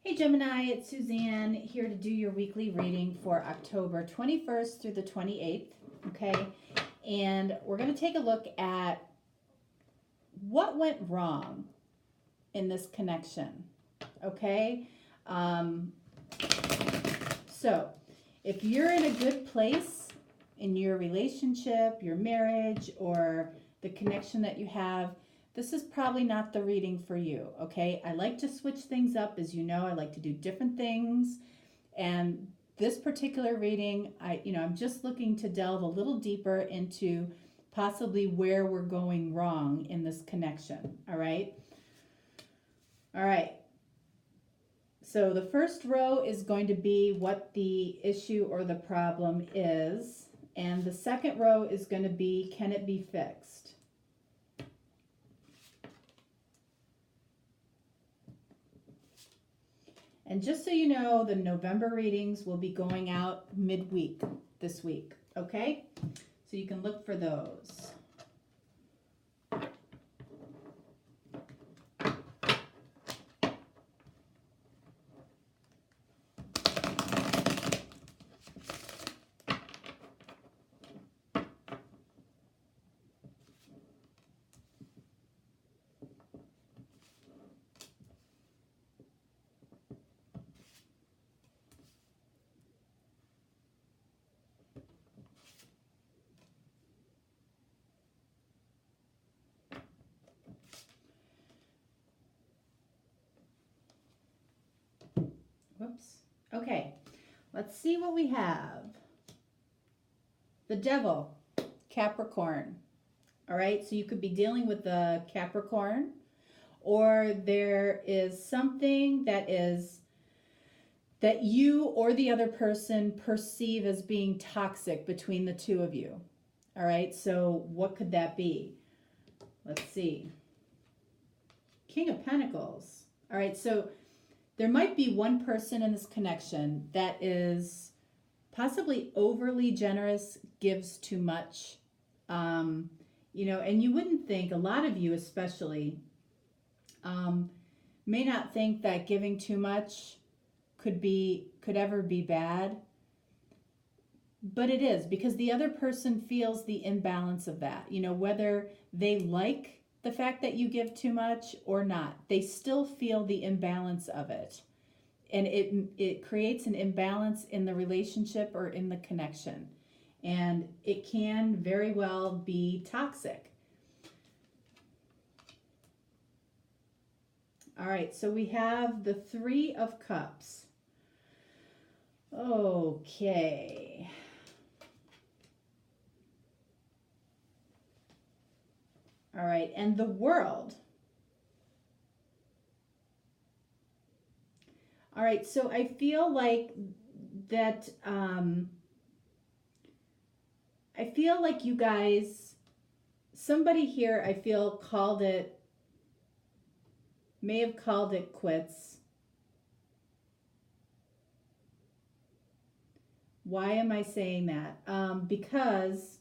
Hey Gemini, it's Suzanne here to do your weekly reading for October 21st through the 28th, okay? And we're going to take a look at what went wrong in this connection, okay? So, if you're in a good place in your relationship, your marriage, or the connection that you have, this is probably not the reading for you, okay? I like to switch things up, as you know. I like to do different things. And this particular reading, I'm just looking to delve a little deeper into possibly where we're going wrong in this connection, all right? All right. So the first row is going to be what the issue or the problem is. And the second row is going to be, can it be fixed? And just so you know, the November readings will be going out midweek this week, okay? So you can look for those. Whoops. Okay, let's see what we have. The Devil, Capricorn. All right, so you could be dealing with the Capricorn, or there is something that you or the other person perceive as being toxic between the two of you. All right, so what could that be? Let's see. King of Pentacles. All right, so there might be one person in this connection that is possibly overly generous, gives too much. And you wouldn't think, a lot of you especially, may not think that giving too much could ever be bad. But it is, because the other person feels the imbalance of that. Whether they like the fact that you give too much or not, they still feel the imbalance of it. And it creates an imbalance in the relationship or in the connection. And it can very well be toxic. All right, so we have the Three of Cups. Okay. All right, and the World. All right, so I feel like that, you guys, somebody here, I feel may have called it quits. Why am I saying that? Because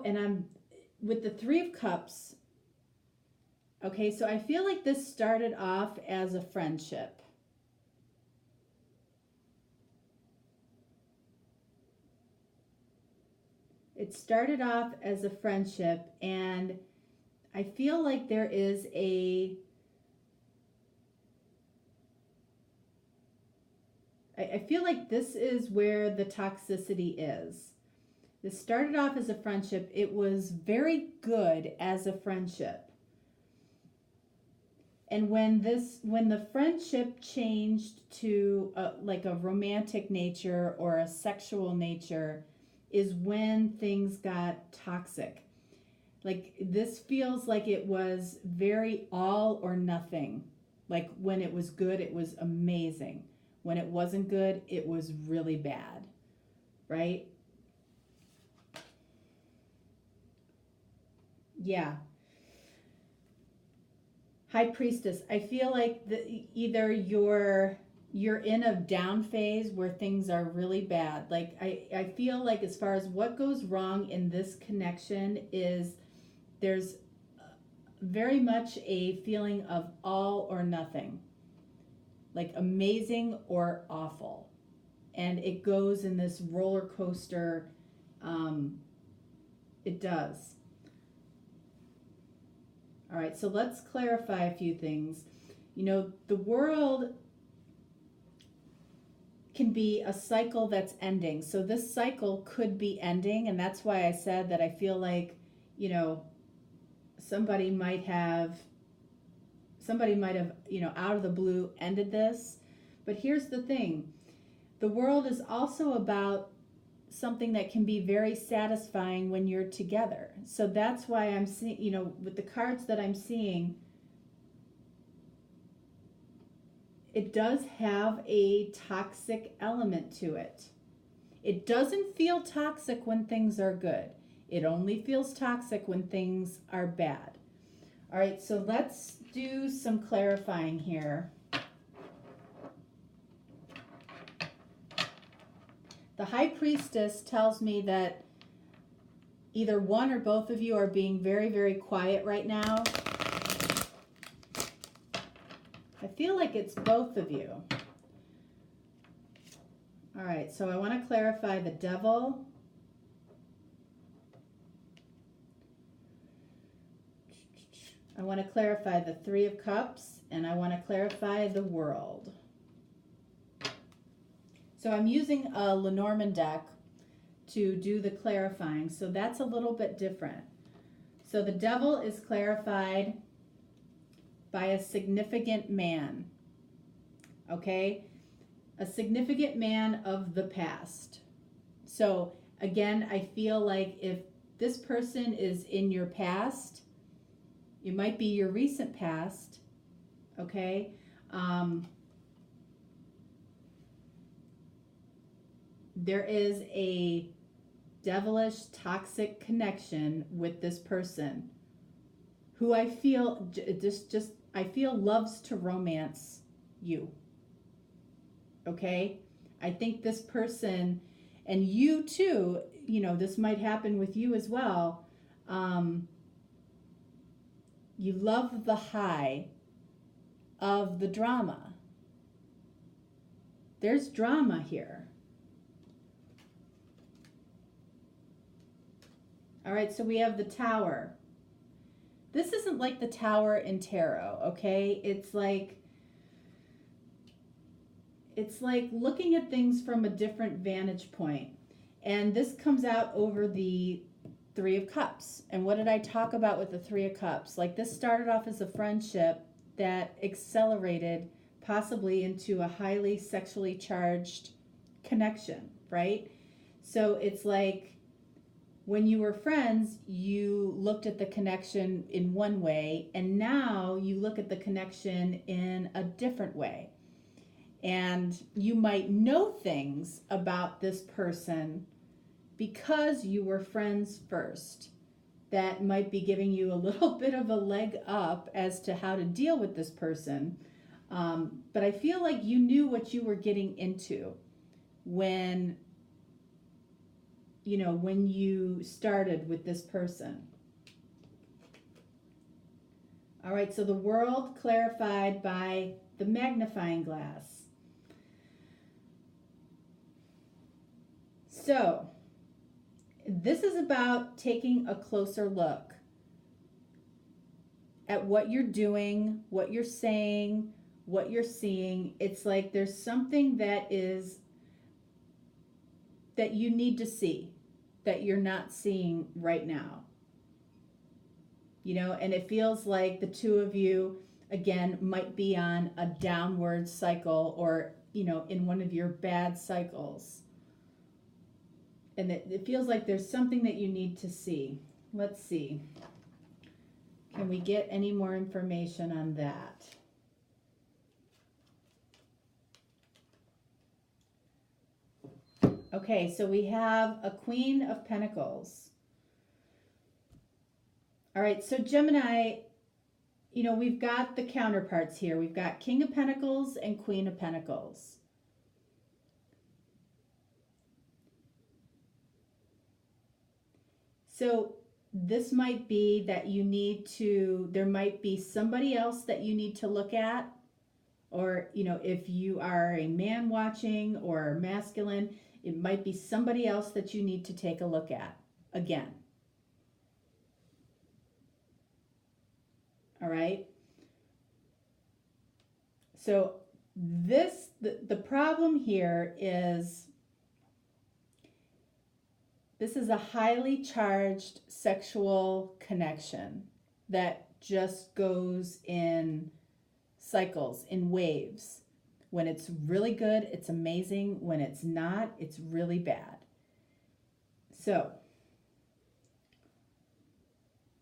and I'm with the Three of Cups. Okay, so I feel like this started off as a friendship. It started off as a friendship, and I feel like there is I feel like this is where the toxicity is. This started off as a friendship. It was very good as a friendship. And when the friendship changed to like a romantic nature or a sexual nature is when things got toxic. Like, this feels like it was very all or nothing. Like, when it was good, it was amazing. When it wasn't good, it was really bad, right? Yeah. High Priestess, I feel like either you're in a down phase where things are really bad. Like, I feel like, as far as what goes wrong in this connection, is there's very much a feeling of all or nothing, like amazing or awful. And it goes in this roller coaster. It does. All right, so let's clarify a few things. You know, the world can be a cycle that's ending. So this cycle could be ending, and that's why I said that I feel like, you know, somebody might have, you know, out of the blue ended this. But here's the thing. The world is also about something that can be very satisfying when you're together. So that's why I'm seeing, you know, with the cards that I'm seeing, it does have a toxic element to it. It doesn't feel toxic when things are good. It only feels toxic when things are bad. All right, so let's do some clarifying here. The High Priestess tells me that either one or both of you are being very, very quiet right now. I feel like it's both of you. All right, so I want to clarify the Devil. I want to clarify the Three of Cups, and I want to clarify the World. So I'm using a Lenormand deck to do the clarifying, so that's a little bit different. So the Devil is clarified by a significant man, okay? A significant man of the past. So again, I feel like if this person is in your past, it might be your recent past, okay? There is a devilish, toxic connection with this person who I feel I feel loves to romance you. Okay? I think this person, and you too, you know, this might happen with you as well. You love the high of the drama. There's drama here. All right, so we have the Tower. This isn't like the Tower in tarot, okay? It's like looking at things from a different vantage point. And this comes out over the Three of Cups. And what did I talk about with the Three of Cups? Like, this started off as a friendship that accelerated possibly into a highly sexually charged connection, right? So it's like, when you were friends, you looked at the connection in one way, and now you look at the connection in a different way. And you might know things about this person because you were friends first. That might be giving you a little bit of a leg up as to how to deal with this person. But I feel like you knew what you were getting into when you started with this person. All right, so the World clarified by the magnifying glass. So this is about taking a closer look at what you're doing, what you're saying, what you're seeing. It's like there's something that you need to see that you're not seeing right now. You know, and it feels like the two of you, again, might be on a downward cycle or, you know, in one of your bad cycles. And it feels like there's something that you need to see. Let's see. Can we get any more information on that? Okay, so we have a Queen of Pentacles. All right, so Gemini, you know, we've got the counterparts here. We've got King of Pentacles and Queen of Pentacles. So this might be that there might be somebody else that you need to look at. Or, if you are a man watching or masculine, it might be somebody else that you need to take a look at again. All right. So the problem here is this is a highly charged sexual connection that just goes in cycles, in waves. When it's really good, it's amazing. When it's not, it's really bad. So,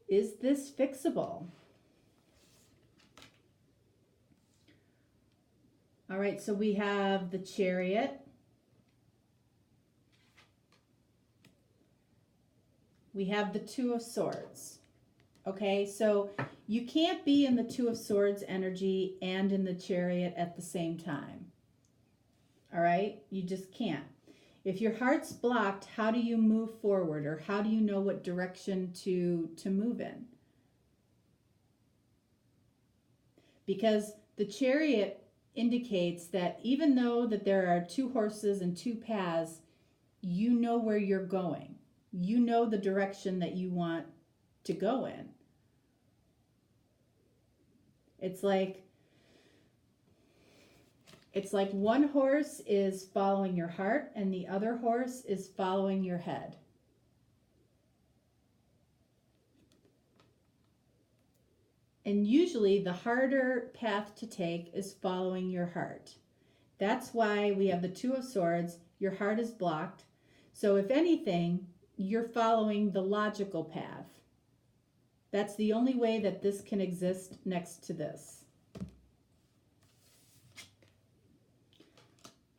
is this fixable? All right, so we have the Chariot. We have the Two of Swords. Okay, so you can't be in the Two of Swords energy and in the Chariot at the same time. All right, you just can't. If your heart's blocked, how do you move forward, or how do you know what direction to move in? Because the Chariot indicates that even though that there are two horses and two paths, you know where you're going. You know the direction that you want to go in. It's like one horse is following your heart and the other horse is following your head. And usually the harder path to take is following your heart. That's why we have the Two of Swords. Your heart is blocked. So if anything, you're following the logical path. That's the only way that this can exist next to this.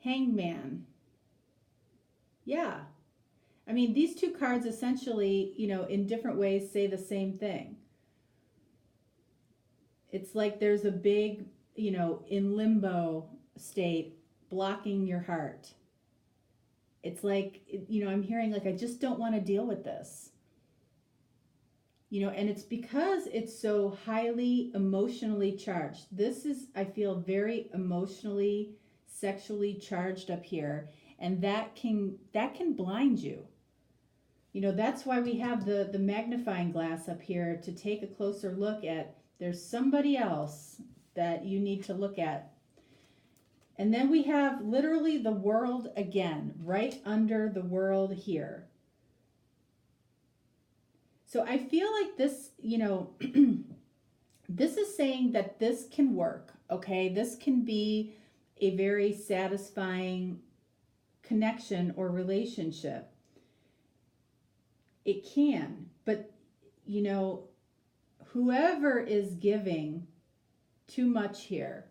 Hangman. Yeah. I mean, these two cards essentially, in different ways say the same thing. It's like there's a big, in limbo state blocking your heart. It's like, I'm hearing like, I just don't want to deal with this. And it's because it's so highly emotionally charged. This is, I feel, very emotionally, sexually charged up here. And that can blind you. That's why we have the magnifying glass up here to take a closer look at. There's somebody else that you need to look at. And then we have literally the World again, right under the World here. So I feel like this, this is saying that this can work, okay? This can be a very satisfying connection or relationship. It can, but, whoever is giving too much here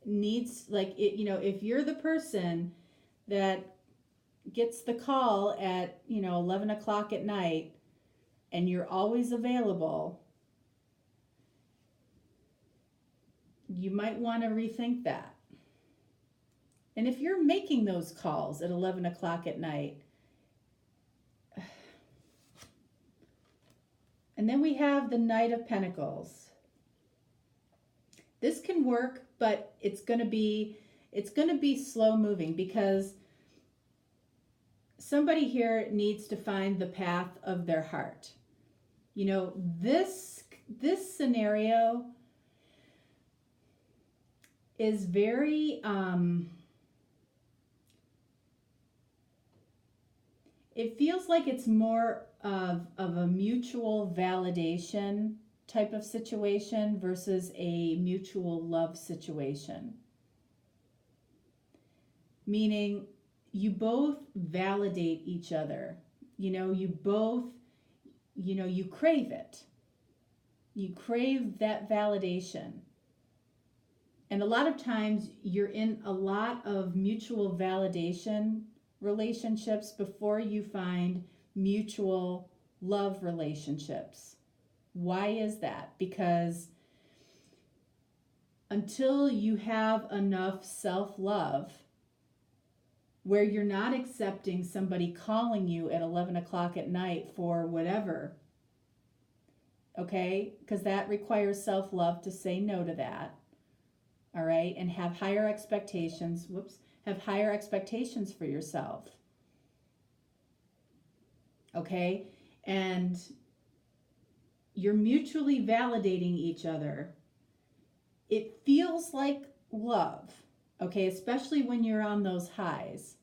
needs, if you're the person that gets the call at, 11 o'clock at night and you're always available, you might want to rethink that. And if you're making those calls at 11 o'clock at night, and then we have the Knight of Pentacles. This can work, but it's going to be slow moving because somebody here needs to find the path of their heart. This scenario is very it feels like it's more of a mutual validation type of situation versus a mutual love situation. Meaning you both validate each other. You both, you crave it. You crave that validation. And a lot of times you're in a lot of mutual validation relationships before you find mutual love relationships. Why is that? Because until you have enough self-love where you're not accepting somebody calling you at 11 o'clock at night for whatever, okay? Because that requires self-love to say no to that, all right? And have higher expectations, have higher expectations for yourself, okay? And you're mutually validating each other. It feels like love, okay? Especially when you're on those highs.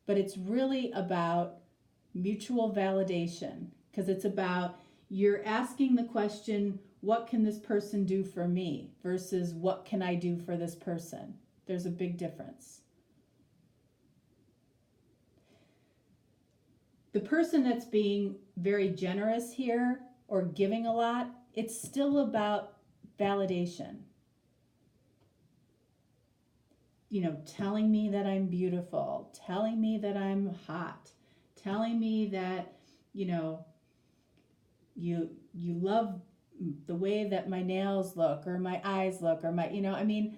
But it's really about mutual validation, because it's about you're asking the question, what can this person do for me, versus what can I do for this person? There's a big difference. The person that's being very generous here or giving a lot, it's still about validation. You know, telling me that I'm beautiful, telling me that I'm hot, telling me that, you know, you love the way that my nails look or my eyes look or my, you know, I mean,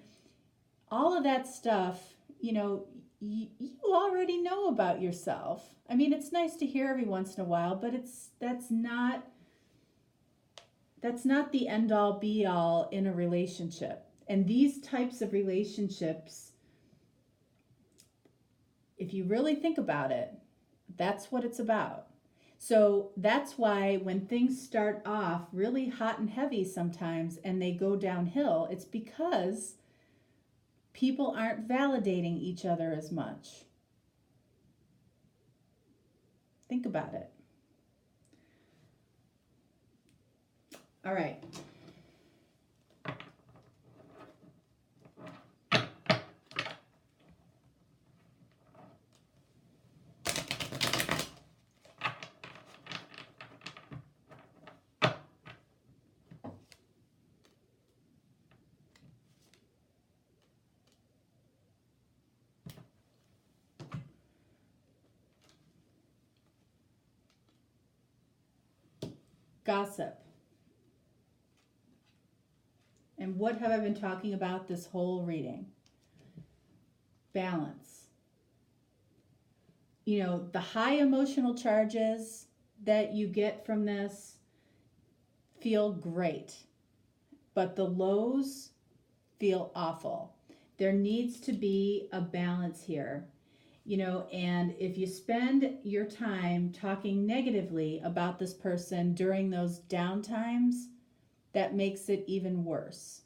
all of that stuff, you know, you already know about yourself. I mean, it's nice to hear every once in a while, but that's not the end all be all in a relationship. And these types of relationships, if you really think about it, that's what it's about. So that's why when things start off really hot and heavy sometimes and they go downhill, it's because people aren't validating each other as much. Think about it. All right. Gossip. And what have I been talking about this whole reading? Balance. You know, the high emotional charges that you get from this feel great, but the lows feel awful. There needs to be a balance here. You know, and if you spend your time talking negatively about this person during those down times, that makes it even worse.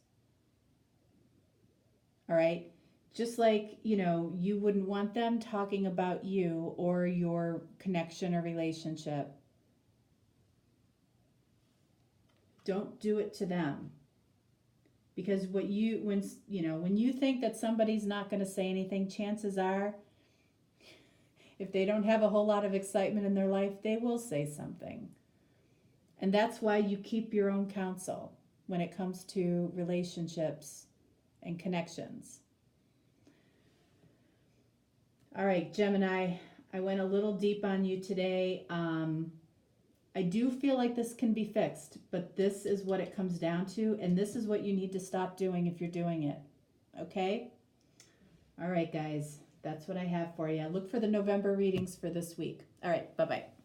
All right? Just like, you know, you wouldn't want them talking about you or your connection or relationship. Don't do it to them. Because when you think that somebody's not going to say anything, chances are, if they don't have a whole lot of excitement in their life, they will say something. And that's why you keep your own counsel when it comes to relationships and connections. All right, Gemini, I went a little deep on you today. I do feel like this can be fixed, but this is what it comes down to, and this is what you need to stop doing if you're doing it. Okay? All right, guys. That's what I have for you. Look for the November readings for this week. All right. Bye-bye.